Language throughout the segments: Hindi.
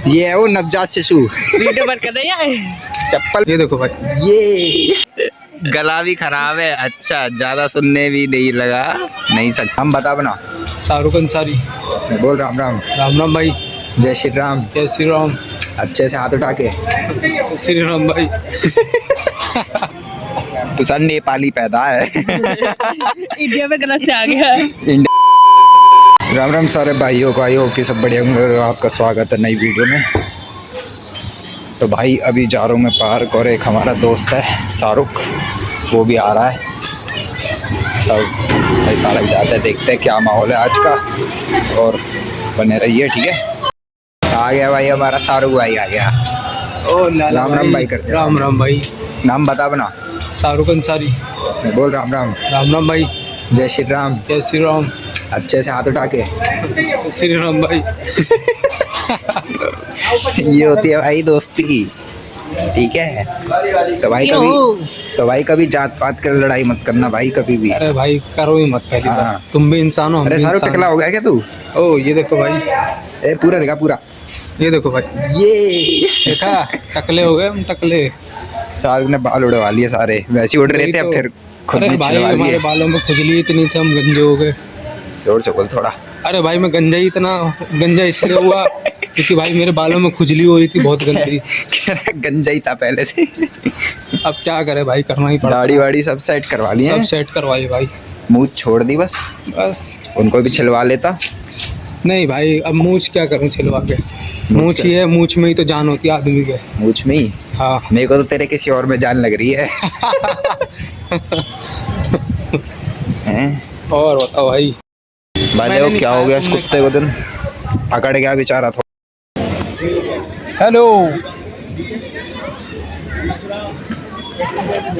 ये है वो नवजात शिशु। वीडियो बंद कर दे यार। चप्पल ये देखो भाई, ये गला भी खराब है। अच्छा, ज्यादा सुनने भी नहीं लगा, नहीं सकता। हम बता बना। शाहरुख अंसारी। मैं बोल राम राम। राम राम भाई। जय श्री राम। जय श्री राम। अच्छे से हाथ उठा के। श्री राम भाई। तो सर नेपाली पैदा है। इंडिया में गलत से आ गया। राम राम सारे भाइयों को, आइयो कि सब बढ़िया होंगे। और आपका स्वागत है नई वीडियो में। तो भाई अभी जा रहा हूँ मैं पार्क, और एक हमारा दोस्त है शाहरुख, वो भी आ रहा है। तब भाई पार्क जाते हैं, देखते हैं क्या माहौल है आज का, और बने रहिए। ठीक है, आ गया भाई हमारा शाहरुख भाई आ गया। ओ लाला राम राम भाई करते। राम राम भाई। नाम बता बना। शाहरुख अंसारी। मैं बोल राम राम। राम राम भाई। जय श्री राम। जय श्री राम। अच्छे से हाथ उठा के। श्री राम भाई। ये होती है भाई दोस्ती। ठीक है, तो भाई कभी जात पात कर लड़ाई मत करना भाई, कभी भी। अरे भाई करो ही मत पहली बार। हाँ। तुम भी इंसान हो, हम अरे भी शाहरुख इंसान टकला हो गया क्या तू? ओ ये देखो भाई। ए पूरा दिखा पूरा। ये देखो भाई। ये देखा, टकले हो गए हम, टकले। शाहरुख ने बाल उड़वा लिए सारे, वैसे ही उड़ रहे थे, अब फिर खुद अरे भी भाई छिलवा हमारे लिए। बालों में खुजली इतनी थी, हम गंजे हो गए। जोर से बोल थोड़ा। अरे भाई मैं गंजा इसलिए हुआ क्योंकि भाई मेरे बालों में खुजली हो रही थी बहुत गंदी। गंजा ही था पहले से। अब क्या करे भाई, करना ही पड़ा। दाढ़ी वाड़ी सब सेट करवा लिए सब हैं। सेट करवाई भाई। मूंछ छोड़ दी बस, उनको भी छिलवा लेता। नहीं भाई, अब मूछ क्या करूं छिलवा के। मूछ ही है, मूछ में ही तो जान होती है आदमी के। मूंछ में ही? हाँ। मेरे को तो तेरे किसी और में जान लग रही है। हैं? और बताओ भाई। भाई देखो क्या हो गया इस कुत्ते को, दिन पकड़ गया बेचारा। हेलो।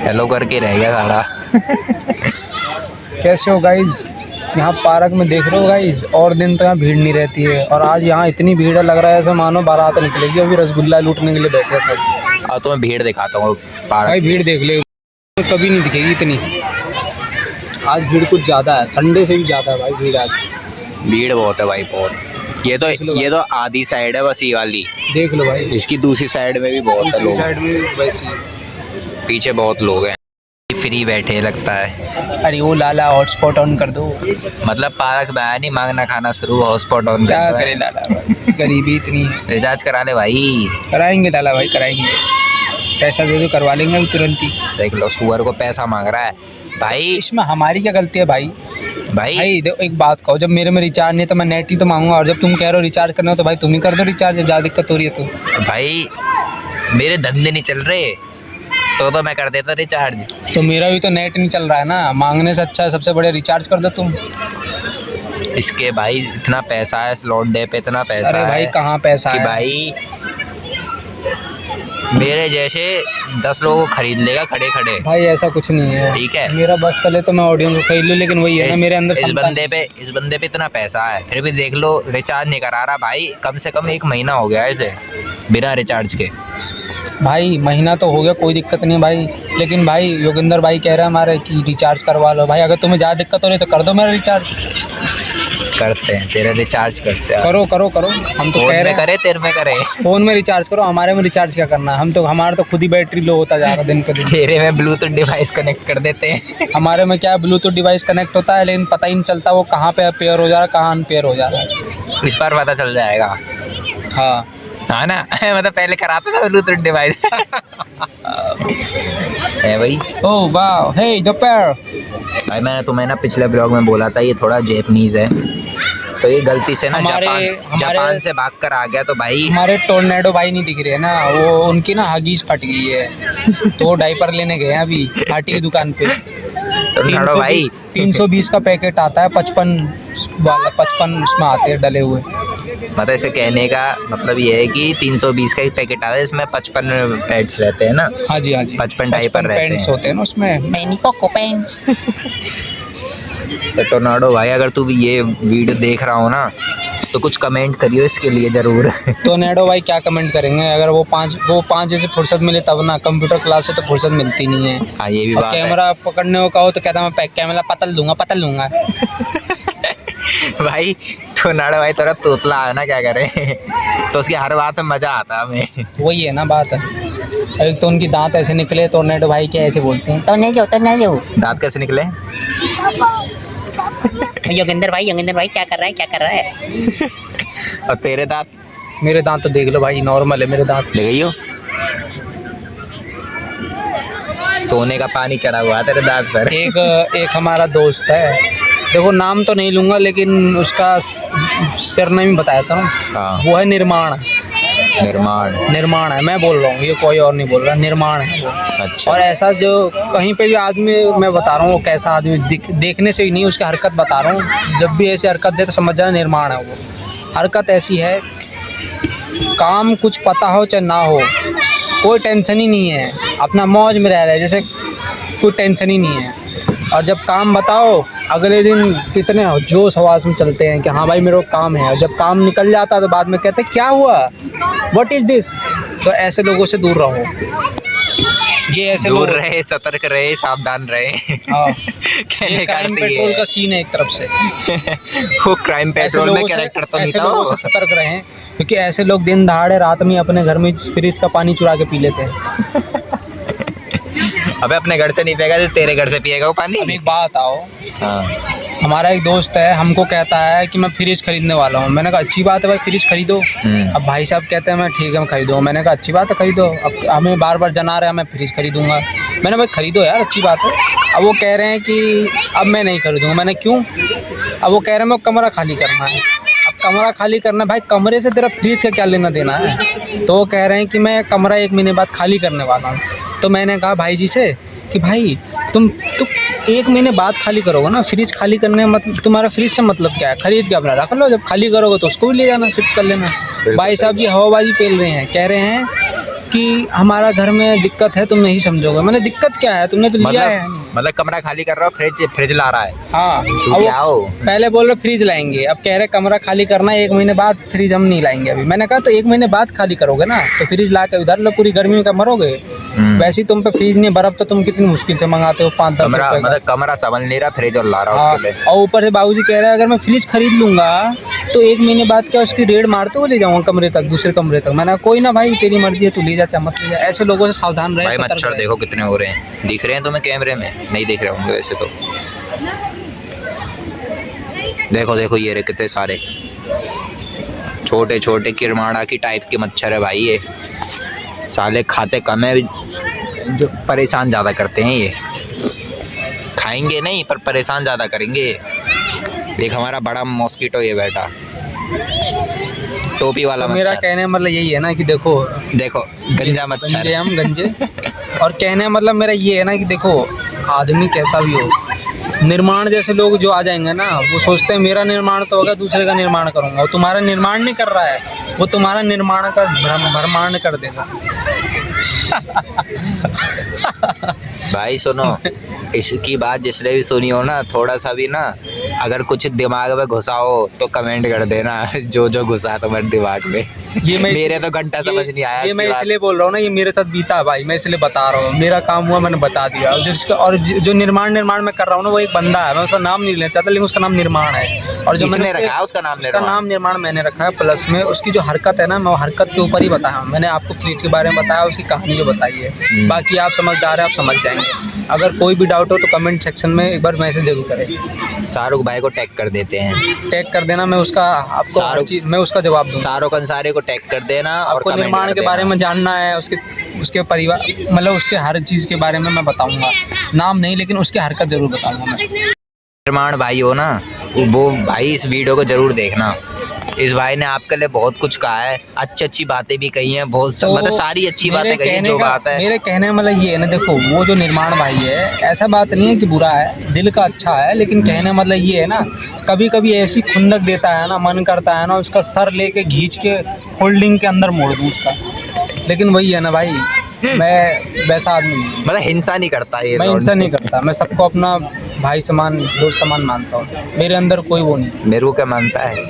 हेलो करके रह गया खड़ा। कैसे हो गाइज? यहाँ पार्क में देख रहे हो गाइज, और दिन तो यहाँ भीड़ नहीं रहती है, और आज यहाँ इतनी भीड़ है, लग रहा है ऐसा मानो बारात निकलेगी। अभी रसगुल्ला लूटने के लिए बैठे हैं सब। तो मैं भीड़ दिखाता हूँ भाई भीड़ देख ले, कभी नहीं दिखेगी इतनी। आज भीड़ कुछ ज़्यादा है, संडे से भी ज़्यादा है भाई भीड़ आज। भीड़ बहुत है भाई, बहुत। ये तो आधी साइड है बस, ये वाली देख लो भाई। इसकी दूसरी साइड में भी बहुत है दूसरी लोग, साइड में भी वैसे ही। पीछे बहुत लोग हैं। फ्री बैठे लगता है। अरे वो लाला हॉटस्पॉट ऑन कर दो। मतलब पार्क में आया नहीं, मांगना खाना शुरू, हॉटस्पॉट ऑन क्या करे लाला भाई, गरीबी इतनी है। रिचार्ज करा ले भाई। कराएंगे लाला भाई, कराएंगे। पैसा दे दो, करवा लेंगे हम तुरंत ही। देख लो सुअर को पैसा मांग रहा है भाई। इसमें हमारी क्या गलती है भाई? भाई देखो एक बात कहो, जब मेरे में रिचार्ज नहीं है तो मैं नेट ही तो मांगूंगा, और जब तुम कह रहे हो रिचार्ज करना हो तो भाई तुम ही कर दो रिचार्ज, जब ज़्यादा दिक्कत हो रही है तो। भाई मेरे धंधे नहीं चल रहे तो मैं कर देता रिचार्ज। तो मेरा भी तो नेट नहीं चल रहा है ना, मांगने से अच्छा है सबसे बढ़िया रिचार्ज कर दो तुम। इसके भाई इतना पैसा है, स्लॉट डे पे इतना पैसा है। अरे भाई कहाँ पैसा कि है भाई मेरे जैसे 10 लोगों को खरीद लेगा खड़े खड़े। भाई, ऐसा कुछ नहीं है। ठीक है, मेरा बस चले तो मैं ऑडियंस को खरीद लूँ, लेकिन वही है ना मेरे अंदर इस बंदे पे इतना पैसा है, फिर भी देख लो रिचार्ज नहीं करा रहा भाई। कम से कम 1 महीना हो गया है इसे बिना रिचार्ज के। भाई महीना तो हो गया, कोई दिक्कत नहीं भाई, लेकिन भाई योगिंदर भाई कह रहे हैं हमारे कि रिचार्ज करवा लो। भाई अगर तुम्हें ज़्यादा दिक्कत हो रही है तो कर दो मेरा रिचार्ज। करते हैं तेरा रिचार्ज, करते हैं। करो करो करो, हम तो कह रहे हैं। करे तेरे में करे। फ़ोन में रिचार्ज करो, हमारे में रिचार्ज क्या करना है? हमारा तो खुद ही बैटरी लो होता जा रहा है दिन पे दिन। तेरे में ब्लूटूथ डिवाइस कनेक्ट कर देते हैं। हमारे में क्या ब्लूटूथ डिवाइस कनेक्ट होता है, लेकिन पता ही नहीं चलता वो कहाँ पे पेयर हो जा रहा है, कहाँ अनपेयर हो जा रहा है। इस बार पता चल जाएगा। हाँ हाँ ना। मतलब पहले कराता था ब्लूटूथ डिवाइस। है भाई। ओह वाह, हे दोपहर। भाई मैंने तुम्हें ना पिछले ब्लॉग में बोला था ये थोड़ा जैपनीज है, तो ये गलती से ना जापान से भाग कर आ गया। तो भाई हमारे टोर्नेडो भाई नहीं दिख रहे हैं ना, वो उनकी ना हगीज फट गई है, तो वो डायपर लेने गए हैं अभी हाटी की दुकान पे। टोर्नेडो भाई 320 का पैकेट आता है, 55 वाला, 55 उसमें आते हैं डले हुए। मतलब इसे कहने का मतलब ये है कि 320 का एक पैकेट आता है, इसमें 55 पैड्स रहते हैं ना। हाँ जी हाँ जी, 55 डायपर रहते हैं। पैंट्स होते हैं ना उसमें, मैनी पोको पैंट्स। तो टोर्नेडो भाई अगर तू भी ये वीडियो देख रहा हो ना तो कुछ कमेंट करियो इसके लिए जरूर। टोर्नेडो भाई क्या कमेंट करेंगे, अगर वो पाँच जैसे फुर्सत मिले तब ना, कंप्यूटर क्लास से तो फुर्सत मिलती नहीं है। हाँ ये भी बात है। कैमरा पकड़ने को कहो तो कहता मैं कैमरा पतल दूंगा। भाई तो नाड़ा भाई थोड़ा तोतला है ना, क्या करे। तो उसकी हर बात में मजा आता है हमें। वही है ना बात है। एक तो उनकी दांत ऐसे निकले, टोर्नेडो भाई क्या ऐसे बोलते हैं, तो नहीं जो दांत कैसे निकले? योगेंद्र भाई क्या कर रहा है? और तेरे दांत? मेरे दांत तो देख लो भाई, नॉर्मल है मेरे दांत। ले गई हो? सोने का पानी चढ़ा हुआ है तेरे दांत पर। एक हमारा दोस्त है, देखो नाम तो नहीं लूंगा, लेकिन उसका सरनेम बताया था ना। हाँ। वो है निर्माण निर्माण है, मैं बोल रहा हूँ, ये कोई और नहीं बोल रहा, निर्माण है वो। अच्छा। और ऐसा जो कहीं पे भी आदमी, मैं बता रहा हूँ वो कैसा आदमी, देखने से ही नहीं, उसकी हरकत बता रहा हूँ, जब भी ऐसी हरकत दे तो समझ जाना निर्माण है वो। हरकत ऐसी है, काम कुछ पता हो चाहे ना हो, कोई टेंशन ही नहीं है, अपना मौज में रह रहा है, जैसे कोई टेंशन ही नहीं है। और जब काम बताओ अगले दिन कितने जोश हवास में चलते हैं कि हाँ भाई मेरे को काम है, और जब काम निकल जाता है तो बाद में कहते हैं क्या हुआ, व्हाट इज़ दिस। तो ऐसे लोगों से दूर रहो, ये ऐसे दूर लोग रहे, सतर्क रहे, सावधान रहे। हाँ, कहने ये का क्राइम अर्थ ये पेट्रोल है। का सीन है एक तरफ से। वो क्राइम ऐसे पेट्रोल में लोगों से कैरेक्टर तो नहीं ऐसे था लोगों वो। से सतर्क रहें, क्योंकि ऐसे लोग दिन दहाड़े रात में अपने घर में फ्रिज का पानी चुरा के पी लेते हैं। अबे अपने घर से नहीं पिएगा तो तेरे घर से पिएगा वो पानी। अब एक बात आओ, हाँ। हमारा एक दोस्त है, हमको कहता है कि मैं फ्रिज खरीदने वाला हूँ। मैंने कहा अच्छी बात है भाई, फ्रिज खरीदो। अब भाई साहब कहते हैं मैं ठीक है मैं खरीदूँ। मैंने कहा अच्छी बात है खरीदो। अब हमें बार बार जना रहा है मैं फ्रिज खरीदूँगा। मैंने भाई खरीदो यार, अच्छी बात है। अब वो कह रहे हैं कि अब मैं नहीं खरीदूँगा। मैंने क्यों? अब वो कह रहे हैं मैं कमरा खाली करना है। अब कमरा खाली करना है, भाई कमरे से तेरा फ्रिज का क्या लेना देना है? तो वो कह रहे हैं कि मैं कमरा 1 महीने बाद खाली करने वाला हूँ। तो मैंने कहा भाई जी से कि भाई तुम 1 महीने बाद खाली करोगे ना, फ्रिज खाली करने मतलब तुम्हारा फ्रिज से मतलब क्या है? खरीद के अपना रख लो, जब खाली करोगे तो उसको भी ले जाना, शिफ्ट कर लेना। भाई साहब जी हवाबाजी पेल रहे हैं, कह रहे हैं कि हमारा घर में दिक्कत है, तुम नहीं समझोगे। मैंने दिक्कत क्या है, तुमने तो लिया है। मतलब कमरा खाली कर रहा हो, फ्रिज ला रहा है। हाँ, अब आओ। पहले बोल रहे फ्रिज लाएंगे, अब कह रहे कमरा खाली करना है 1 महीने बाद, फ्रिज हम नहीं लाएंगे अभी। मैंने कहा तो 1 महीने बाद खाली करोगे ना तो फ्रिज ला के उधर लो, पूरी गर्मी में क्या मरोगे? वैसे ही तुम पे फ्रिज नहीं, बर्फ तो तुम कितनी मुश्किल से मंगाते हो 5-10 कमरा रुपए का। मतलब कमरा संभल नहीं रहा, फ्रिज और ला रहा हाँ, उसके लिए। और ऊपर से बाबूजी कह रहे हैं अगर मैं फ्रिज खरीद लूंगा तो 1 महीने बाद क्या उसकी रेड मारते हुए ले जाऊंगा कमरे तक, दूसरे कमरे तक। मैंने कहा कोई ना भाई तेरी मर्जी है, तू ले जा चाहे मत ले जा। ऐसे लोगों से सावधान रहे, भाई सतर्क मच्छर रहे। देखो कितने हो रहे हैं, दिख रहे हैं तुम्हें कैमरे में? नहीं दिख रहे होंगे वैसे तो। देखो देखो ये रहे कितने सारे छोटे छोटे किरमाड़ा की टाइप के मच्छर है भाई। ये साले खाते कम है, जो परेशान ज़्यादा करते हैं। ये खाएंगे नहीं पर परेशान ज़्यादा करेंगे। देख हमारा बड़ा मॉस्किटो ये बैठा, टोपी वाला तो मेरा मच्छर। कहने का मतलब यही है ना कि देखो गंजा मच्छर। गंजे हम गंजे और कहने का मतलब मेरा ये है ना कि देखो आदमी कैसा भी हो, निर्माण जैसे लोग जो आ जाएंगे ना, वो सोचते हैं मेरा निर्माण तो होगा, दूसरे का निर्माण करूंगा। वो तुम्हारा निर्माण नहीं कर रहा है, वो तुम्हारा निर्माण का भ्रमाण कर देगा। भाई सुनो, इसकी बात जिसने भी सुनी हो ना, थोड़ा सा भी ना अगर कुछ दिमाग में घुसा हो तो कमेंट कर देना, जो जो घुसा है तुम्हारे दिमाग में। ये मैं मेरे तो घंटा समझ नहीं आया ये इसकी मैं बात। इसलिए बोल रहा हूँ ना, ये मेरे साथ बीता भाई, मैं इसलिए बता रहा हूँ। मेरा काम हुआ, मैंने बता दिया। और जो निर्माण मैं कर रहा हूँ ना, वो एक बंदा है, मैं उसका नाम नहीं लेना चाहता, लेकिन उसका नाम निर्माण है। और जो किसने मैंने रखा है उसका नाम? उसका नाम निर्माण मैंने रखा है। प्लस में उसकी जो हरकत है ना, मैं वो हरकत के ऊपर ही बताया हूँ। मैंने आपको फ्रिज के बारे में बताया, उसकी कहानी जो बताई है। बाकी आप समझदार है, आप समझ जाएंगे। अगर कोई भी डाउट हो तो कमेंट सेक्शन में एक बार मैसेज जरूर करें। शाहरुख भाई को टैग कर देते हैं, टैग कर देना, मैं उसका आपको हर चीज़ मैं उसका जवाब दूँगा। शाहरुख अंसारी को टैग कर देना। और आपको कमेंट निर्माण कर के देना। बारे में जानना है, उसके परिवार मतलब उसके हर चीज़ के बारे में मैं बताऊंगा। नाम नहीं, लेकिन उसकी हरकत जरूर बताऊंगा मैं। निर्माण भाई हो ना, वो भाई इस वीडियो को जरूर देखना। इस भाई ने आपके लिए बहुत कुछ कहा है, अच्छी अच्छी बातें भी कही हैं, बहुत तो मतलब सारी अच्छी बातें कही हैं, जो बात है। मेरे कहने का मतलब ये है ना, देखो वो जो निर्माण भाई है, ऐसा बात नहीं है कि बुरा है, दिल का अच्छा है, लेकिन कहने का मतलब ये है ना, कभी कभी ऐसी खुंदक देता है ना, मन करता है ना उसका सर लेके खींच के फोल्डिंग के अंदर मोड़ दूँ उसका। लेकिन वही है ना भाई, मैं वैसा आदमी नहीं, मतलब हिंसा नहीं करता ये। मैं हिंसा नहीं करता, मैं सबको अपना भाई समान, दोस्त समान मानता हूँ। मेरे अंदर कोई वो नहीं। मेरे को क्या मानता है?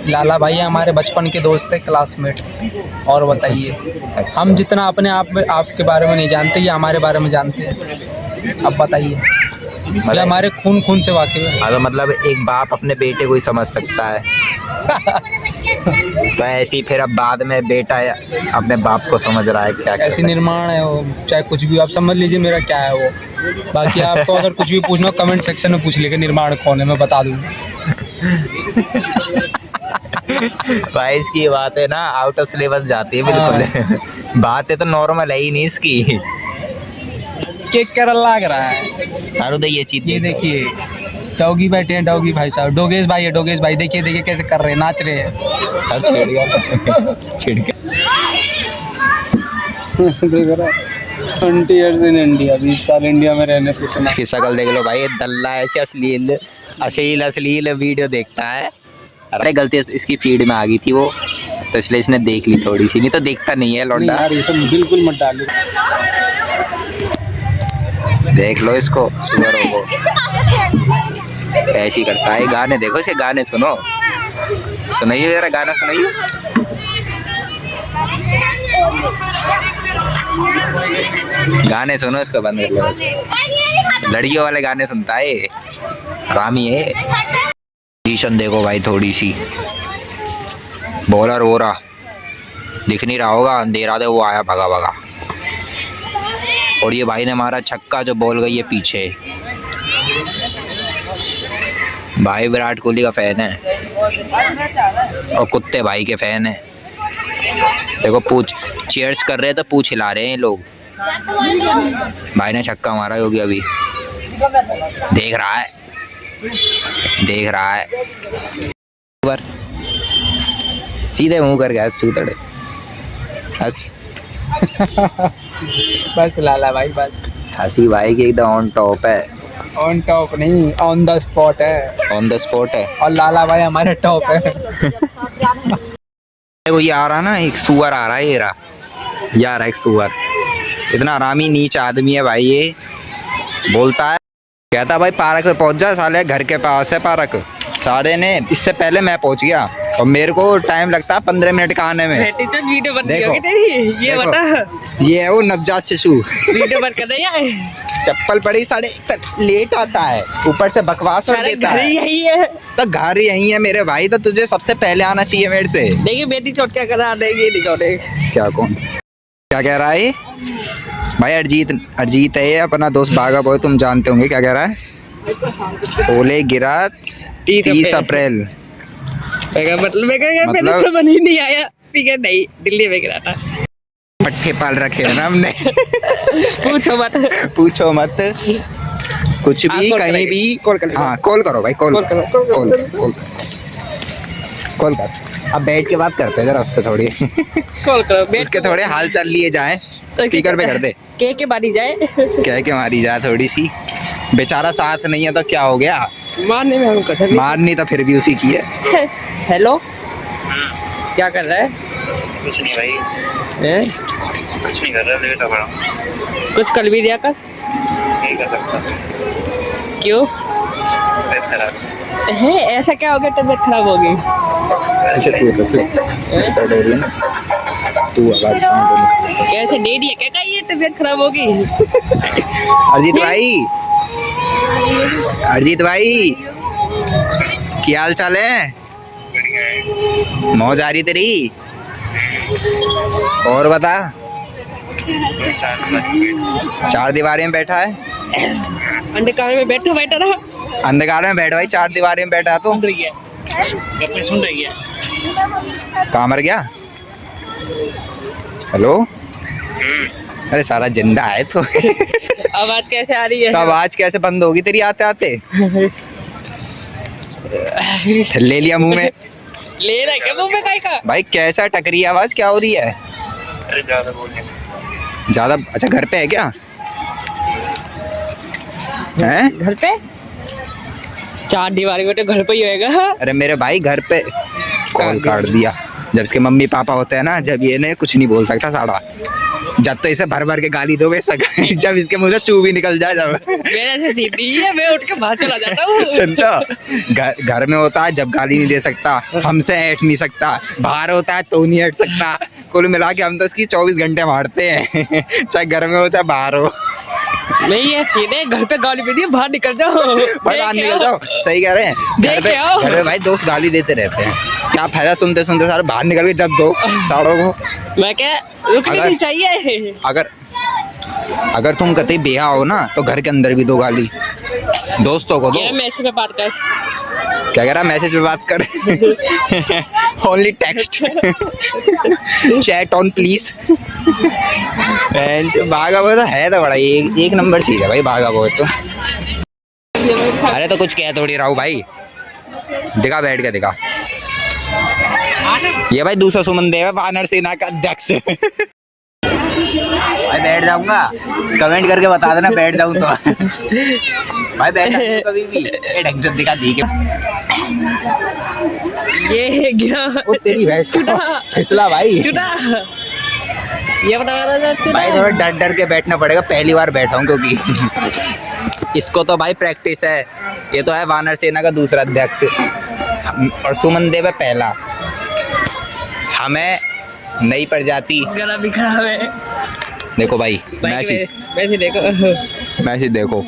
लाला भाई हमारे बचपन के दोस्त थे, क्लासमेट। और बताइए, अच्छा। हम जितना अपने आप में आपके बारे में नहीं जानते, ये हमारे बारे में जानते हैं। अब बताइए। ये हमारे खून खून से वाकिफ है। हाँ, तो मतलब एक बाप अपने बेटे को ही समझ सकता है। तो ऐसे ही फिर अब बाद में बेटा अपने बाप को समझ रहा है, क्या ऐसी निर्माण है वो, चाहे कुछ भी आप समझ लीजिए मेरा क्या है वो। बाकी आपको अगर कुछ भी पूछना हो कमेंट सेक्शन में पूछ लीजिए निर्माण कौन है, मैं बता दूंगा। भाई इसकी बात है ना आउट ऑफ सिलेबस जाती है बिल्कुल। बात है तो नॉर्मल है ही नहीं इसकी। केक कर लग रहा है। सारू दे ये चीज ये देखिए डॉगी बैठे हैं, डॉगी भाई साहब, डोगेश भाई है, डोगेश भाई देखिए देखिए कैसे कर रहे हैं, नाच रहे हैं। सब छेड़ गया छेड़ गया। देख रहा 20 years इन इंडिया, 20 साल इंडिया में रहने पे इतना। इसकी शक्ल देख लो भाई, ये दल्ला ऐसे अश्लील अश्लील अश्लील वीडियो देखता है। अरे गलती इसकी फीड में आ गई थी वो, तो इसलिए इसने देख ली थोड़ी सी, नहीं तो देखता नहीं है नहीं लौंडा। यार ये सब बिल्कुल मत डालो। देख लो इसको, सुअरों को ऐसे ही करता है। गाने देखो इसे, गाने सुनो, सुनाइए जरा गाना सुनाइए। गाने सुनो इसको, बंद कर लो बस। लड़कियों वाले गाने सुनता है, रामी है। पोजीशन देखो भाई थोड़ी सी, बॉलर हो रहा दिख नहीं रहा होगा, अंधेरा दे वो आया भगा भगा, और ये भाई ने मारा छक्का जो बॉल गई है पीछे। भाई विराट कोहली का फैन है और कुत्ते भाई के फैन है। देखो पूछ चीयर्स कर रहे हैं तो पूछ हिला रहे हैं लोग। भाई ने छक्का मारा होगी अभी, देख रहा है देख रहा है। सीधे मुंह कर गया चूतड़े, बस बस लाला भाई बस। हंसी भाई की एकदम ऑन टॉप है। ऑन टॉप नहीं, ऑन द स्पॉट है। ऑन द स्पॉट है। और लाला भाई हमारे टॉप है। देखो ये आ रहा ना, एक सुअर आ रहा है, ये रहा एक सुअर, इतना आरामी नीच आदमी है भाई ये। बोलता है, कहता भाई पार्क में पहुंच जा, साले घर के पास है पार्क। सारे ने इससे पहले मैं पहुंच गया और मेरे को टाइम लगता है 15 मिनट का आने में। वीडियो बन देखो, ये देखो, बता, ये है वो नवजात शिशु। वीडियो बन कर रही है। चप्पल पड़ी साढ़े लेट आता है, ऊपर से बकवास और देता है। यही है, तो घर यही है मेरे भाई, तो तुझे सबसे पहले आना चाहिए मेरे से। देखिए बेटी चोट क्या करा देगी, दिखाओ देख। क्या कौन क्या कह रहा है भाई? अरिजीत है ये, अपना दोस्त बागा बॉय, तुम जानते होंगे। क्या कह रहा है? ओले गिरा 30 अप्रैल। मतलब समझ ही नहीं आया। ठीक है, नहीं दिल्ली में गिरा था। पट्टे पाल रखे हैं ना हमने। पूछो मत कुछ भी कहीं भी कॉल कर। हाँ कॉल करो भाई, कॉल कर। अब बैठ के बात करते हैं जरा उससे थोड़ी। कॉल करो, बैठ के थोड़े हाल चाल लिए जाए, स्पीकर पे कर दे। के मारी जाए, कह के मारी जाए थोड़ी सी। बेचारा साथ नहीं है तो क्या हो गया, मारने में हम कठिन मारनी तो फिर भी उसी की है। हेलो, क्या कर रहा है? कुछ नहीं भाई, कुछ नहीं कर रहा, लेटा पड़ा। कुछ कर भी दिया कर। नहीं कर सकता। क्यों? तबीयत खराब है, ऐसा क्या हो गया? तबीयत खराब हो गई? ऐसे तू आवाज साउंड कैसे डेडी है क्या? ये तबीयत खराब हो गई? अरिजीत भाई क्या हाल चाल है? मौज आ रही तेरी? और बता। चार दीवारी में बैठा है, अंधकार में बैठा रहा। अंधकार में बैठा भाई, चार दीवारी में बैठा तो सुन रही है। कहाँ मर गया? हेलो, अरे सारा जिंदा है तो। आवाज कैसे आ रही है? तो आवाज कैसे बंद होगी तेरी आते आते? ले लिया मुंह में? ले रहा है क्या मुंह में? काय का भाई कैसा टकरी आवाज, क्या हो रही है? अरे ज्यादा बोलने से। ज्यादा? अच्छा घर पे है क्या? हैं? घर पे? चार दीवारी में तो घर पे ही होएगा। अरे मेरे भाई घर पे। कॉल काट दिया। जब इसके मम्मी पापा होते हैं ना, जब ये ने कुछ नहीं बोल सकता साड़ा, जब तो इसे भर भर के गाली दोगे जब इसके मुंह से चू भी निकल जाए, जब मेरे से सीधी है, मैं उठ के बाहर चला जाता हूँ। सुनता घर में होता है जब गाली नहीं दे सकता, हमसे ऐठ नहीं सकता, बाहर होता है तो नहीं ऐठ सकता। कुल मिला के हम तो इसकी 24 घंटे मारते हैं, चाहे घर में हो चाहे बाहर हो। नहीं ये सीधे घर पे गाली दे दी, बाहर निकल जाओ। भाई बाहर निकल जाओ, सही कह रहे हैं। घर पे भाई दोस्त गाली देते रहते हैं, क्या फायदा सुनते सुनते सारे बाहर निकल के जब दो साड़ों को। मैं क्या रुकनी नहीं चाहिए। अगर तुम कहीं बेहा हो ना तो घर के अंदर भी दो गाली, दोस्तों को दो। क्या मैसेज पे बात कर, क्या कह रहा, मैसेज पे बात कर। Only text, chat on please. भागा वो तो है तो बड़ा एक नंबर चीज है भाई, भागा वो तो। अरे तो कुछ कह थोड़ी रहा हूँ भाई, दिखा बैठ के दिखा। ये भाई दूसरा सुमन देव है, वानर सेना का अध्यक्ष। भाई बैठ जाऊंगा, कमेंट करके बता देना बैठ जाऊं तो। भाई बैठ जाऊं कभी भी, ये ढंग से दिखा दी के। ये गिरा वो तेरी भैंस का फिसला भाई। चुटा ये बता रहा था भाई थोड़ा डर डर के बैठना पड़ेगा, पहली बार बैठा हूँ क्योंकि इसको तो भाई प्रैक्टिस है। ये तो है वानर सेना का दूसरा अध्यक्ष और सुमन देव है पहला। हमें नई प्रजाति। गला भी खराब है। देखो भाई मैसेज देखो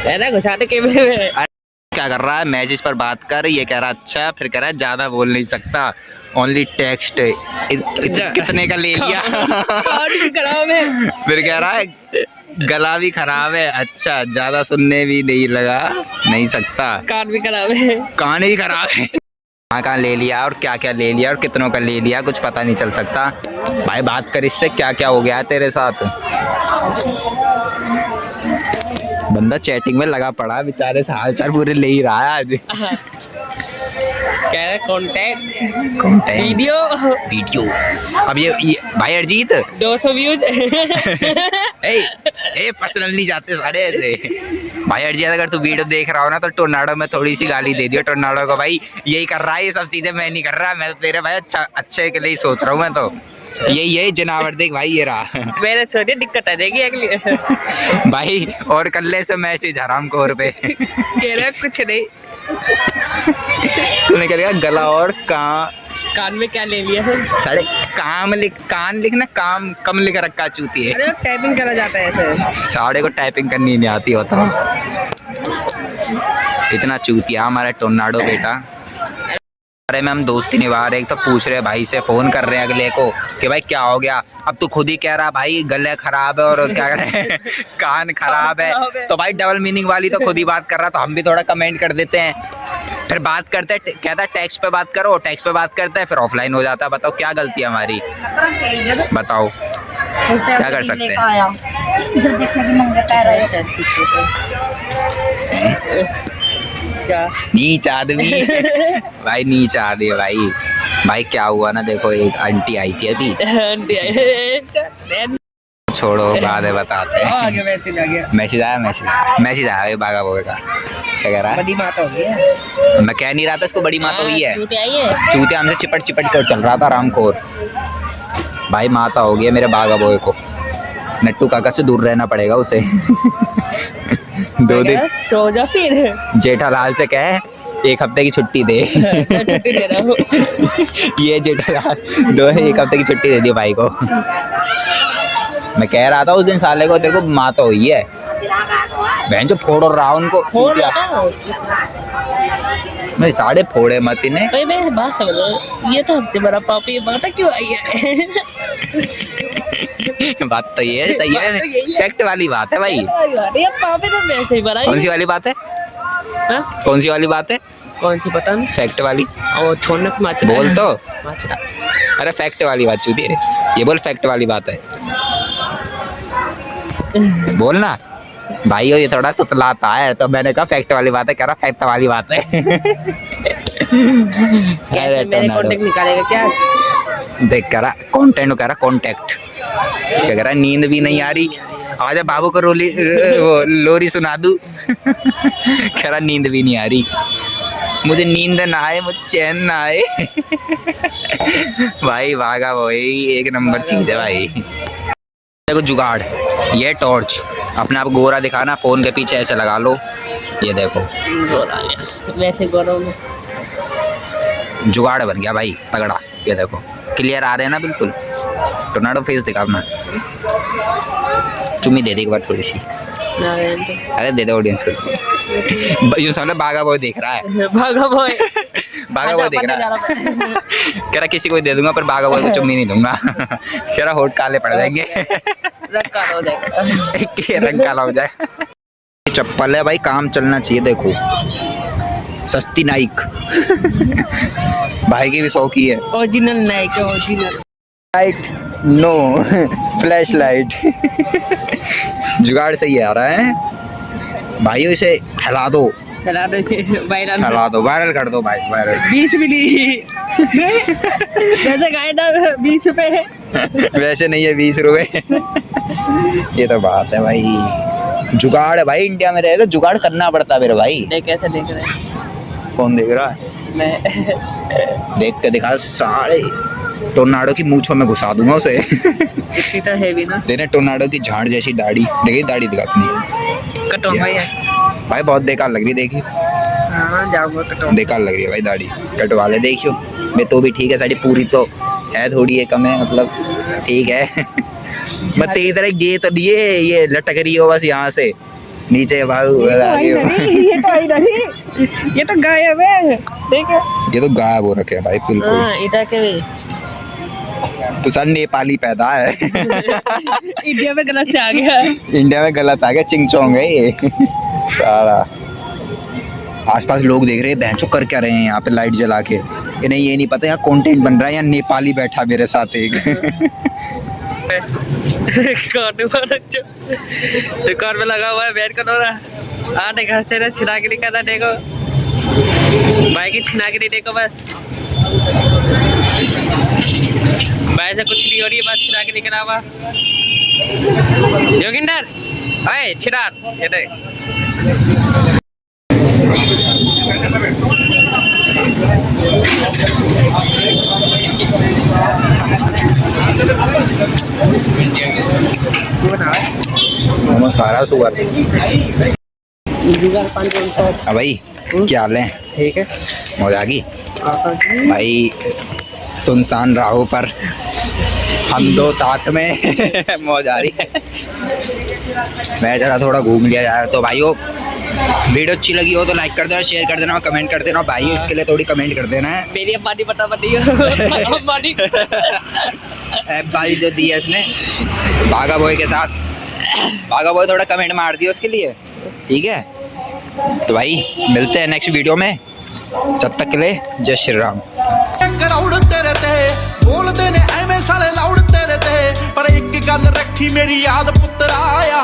ऐसा घुसाते कैमरे में। क्या कर रहा है, मैसेज पर बात कर। ये कह रहा अच्छा, फिर कह रहा है ज्यादा बोल नहीं सकता, ओनली टेक्स्ट। कितने का ले लिया। कार्ड भी खराब है। फिर कह रहा है गला भी खराब है, अच्छा ज्यादा सुनने भी नहीं लगा नहीं सकता, कार्ड भी खराब है, कान भी खराब है। कहाँ ले लिया और क्या क्या ले लिया और कितनों का ले लिया कुछ पता नहीं चल सकता। भाई बात कर इससे, क्या क्या हो गया है तेरे साथ। बंदा चैटिंग में लगा पड़ा है, बेचारे से हाल चाल पूरे ले ही रहा है आज। क्या है कॉन्टेक्ट वीडियो। अब ये भाई अरजीत 200 व्यूज। ए पर्सनल नहीं जाते सारे ऐसे। भाई अरजीत अगर तू वीडियो देख रहा हो ना तो टोर्नाडो में थोड़ी सी गाली दे दियो टोर्नाडो को। भाई यही कर रहा है, ये सब चीजें मैं नहीं कर रहा, मैं तो तेरे भाई अच्छे के लिए ही सोच रहा हूँ मैं तो। यही जनावर देख भाई, ये रहा। मेरे सोचे दिक्कत आ जाएगी अगली। भाई और कल्ले से मैसेज हरामखोर पे। कह रहा कुछ नहीं, तूने कह लिया गला और कान में क्या ले लिया है। सारे कान लिखना, काम कम लिख रखा चूती है। अरे टाइपिंग करा जाता है ऐसे। साढ़े को टाइपिंग करनी नहीं आती होता, इतना चूतिया हमारा टोर्नाडो बेटा। अरे में हम दोस्ती निभा रहे, एक तो पूछ रहे भाई से, फोन कर रहे हैं अगले को कि भाई क्या हो गया। अब तू खुद ही कह रहा भाई गले खराब है और क्या कह रहे हैं कान खराब है, तो भाई डबल मीनिंग वाली तो खुद ही बात कर रहा, तो हम भी थोड़ा कमेंट कर देते हैं। फिर बात करते हैं, कहता है टेक्स्ट पे बात करो, टेक्स्ट पे बात करते हैं फिर ऑफलाइन हो जाता है। बताओ क्या गलती है हमारी, बताओ क्या कर सकते हैं। नीच आदमी। भाई नीच आदमी भाई क्या हुआ ना, देखो एक आंटी आई थी अभी। छोड़ो बाद में बताते हैं। मैसेज आया ये बागा बोल का। क्या कह रहा है, बड़ी बात हो गई है। मैं कह नहीं रहा था इसको बड़ी माता हुई है, चूतिया चूतिया हमसे चिपट कर चल रहा था रामखोर। भाई माता हो गई है मेरे बागा बोए को, नट्टू काका से दूर रहना पड़ेगा उसे। 2 दिन सो जा फिर। जेठालाल से कहे 1 हफ्ते की छुट्टी दे। छुट्टी दे रहा हूँ। ये जेठालाल 1 हफ्ते की छुट्टी दे दी भाई को। मैं कह रहा था उस दिन साले को तेरे को माता हुई है, बहन जो फोड़ रहा उनको। मैं साढ़े फोड़े मत इन्हें। भाई मैं बात समझ रहा हूँ, ये तो हमसे बड़ा पापी माता क्यों आई है। बात तो ये है, सही है, फैक्ट वाली बात है भाई। ये पापी तो वैसे ही बड़ा। कौन सी वाली बात है, कौन सी वाली बात है, कौन सी पता नहीं, फैक्ट वाली। और छोड़ने को माचड़ा बोल तो। माचड़ा। अरे फैक्ट वाली बात चूती है, ये बोल फैक्ट वाली बात है, बोल ना भाई। ये थोड़ा तुतलाता है तो मैंने कहा फैक्ट वाली बात है, कह रहा फैक्ट वाली बात है। कैसे मेरे कांटेक्ट निकालेगा क्या। देख कह रहा कंटेंट, कह रहा कॉन्टेक्ट, क्या कह रहा नींद भी नहीं आ रही, आजा बाबू को लोरी सुना दूं। कह रहा नींद भी नहीं आ रही, मुझे नींद ना आए, मुझे चैन ना आए। भाई भागा वही एक नंबर चीज है भाई। देखो जुगाड़, ये टॉर्च अपने आप गोरा दिखाना, फोन के पीछे ऐसे लगा लो, ये देखो गोरा गया वैसे गोरा में जुगाड़ बन गया भाई तगड़ा। ये देखो क्लियर आ रहे हैं ना बिल्कुल, टोर्नाडो फेस दिखा अपना। चुम्मी दे दे एक बार थोड़ी सी। अरे दे दो ऑडियंस को। ये सामने बागा बॉय देख रहा है। भागा बॉय बागा बॉय देख रहा है। कह रहा किसी को दे दूंगा पर बागा बॉय को चुम्मी नहीं दूंगा। कह रहा होठ काले पड़ जाएंगे। रंग काला हो जाएगा। रंग काला हो जाएगा। चप्पल है भाई, काम चलना चाहिए। देखो सस्ती नाइक। भाई की भी शौक ही है। ओरिजिनल नाइक है, original. Light no flash light. जुगाड़ सही आ रहा है भाइयों, इसे फैला दो, चला दो इसे, वायरल फैला दो, वायरल कर दो भाई, वायरल। 20 मिली। जैसे गाय ना 20 रुपए है। वैसे नहीं है 20 रुपए। ये तो बात है भाई, जुगाड़ है भाई। इंडिया में रहे तो जुगाड़ करना पड़ता है मेरे भाई। देख कैसे देख रहे हैं। कौन देख रहा है? मैं देख के दिखा, सारे टोर्नाडो की मूंछों में घुसा दूंगा उसे। इतनी तो हैवी ना। देने टोर्नाडो की झाड़ जैसी दाढ़ी, देखिए दाढ़ी दिखा अपनी। कटो भाई है। भाई बहुत बेकार लग रही, देखिए हाँ जाओ कटो। बेकार लग रही है भाई दाढ़ी, कटवा ले। देखियो मैं तो भी ठीक है, साड़ी पूरी तो है, थोड़ी है कम है, मतलब ठीक है। मैं तेरी तरह ये तो ये लटक रही हो बस यहाँ से नीचे भाग। ये तो आई नहीं, ये तो गायब है। देखो ये तो गायब हो रखे है भाई बिल्कुल। हाँ इधर के भी तो सर नेपाली पैदा है। इंडिया में गलत से आ गया। इंडिया में गलत आ गया, चिंगचोंग है ये सारा। आसपास लोग देख रहे हैं, बहनचोद कर क्या रहे हैं यहाँ पे लाइट जला के। इन्हें ये नहीं पता यहाँ कंटेंट बन रहा है, यहाँ नेपाली बैठा मेरे साथ एक। दुकान में लगा हुआ है, बैठ कर रहा आने घर से छिना के नहीं करना। देखो भाई की छिना के नहीं, देखो बस भाई से कुछ नहीं हो रही है, बस छिना के नहीं करा हुआ। जोगिंदर अरे छिना ये देख। नमस्कार सुअर। अब भाई क्या हाल है? ठीक है मौज आ गई भाई। सुनसान राहों पर हम दो साथ में मौज आ रही है। मैं जरा थोड़ा घूम लिया यार। तो भाइयों वीडियो अच्छी लगी हो तो लाइक कर देना, शेयर कर देना और कमेंट कर देना। भाई इसके लिए थोड़ी कमेंट कर देना है। मेरी अंबानी पता बनी अंबानी ऐप भाई जो दी है इसने बागा बॉय के साथ। बागा बॉय थोड़ा कमेंट मार दियो उसके लिए, ठीक है? तो भाई मिलते हैं नेक्स्ट वीडियो में, जब तक के लिए जय श्री राम। ਕਰਾਉੜ ਤੇਰੇ ਤੇ ਬੋਲਦੇ ਨੇ ਐਵੇਂ ਸਾਲੇ ਲਾਉੜ ਤੇਰੇ ਤੇ ਪਰ ਇੱਕ ਗੱਲ ਰੱਖੀ ਮੇਰੀ ਯਾਦ ਪੁੱਤਰਾ ਆ